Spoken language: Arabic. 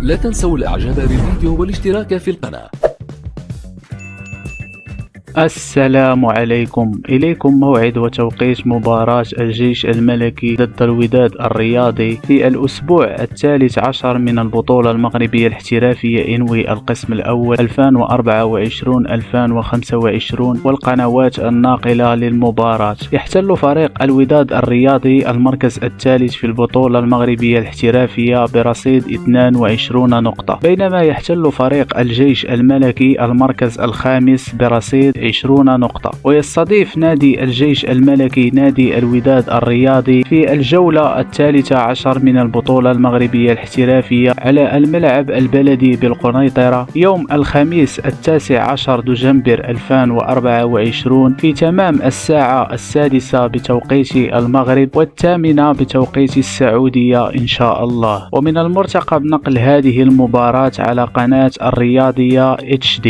لا تنسوا الاعجاب بالفيديو والاشتراك في القناة. السلام عليكم. إليكم موعد وتوقيت مباراة الجيش الملكي ضد الوداد الرياضي في الأسبوع الثالث عشر من البطولة المغربية الاحترافية إنوي القسم الأول 2024-2025 والقنوات الناقلة للمباراة. يحتل فريق الوداد الرياضي المركز الثالث في البطولة المغربية الاحترافية برصيد 22 نقطة، بينما يحتل فريق الجيش الملكي المركز الخامس برصيد 20 نقطة. ويستضيف نادي الجيش الملكي نادي الوداد الرياضي في الجولة الثالثة عشر من البطولة المغربية الاحترافية على الملعب البلدي بالقنيطرة يوم الخميس 19 دجنبر 2024 في تمام الساعة 6 بتوقيت المغرب و8 بتوقيت السعودية إن شاء الله. ومن المرتقب نقل هذه المباراة على قناة الرياضية HD.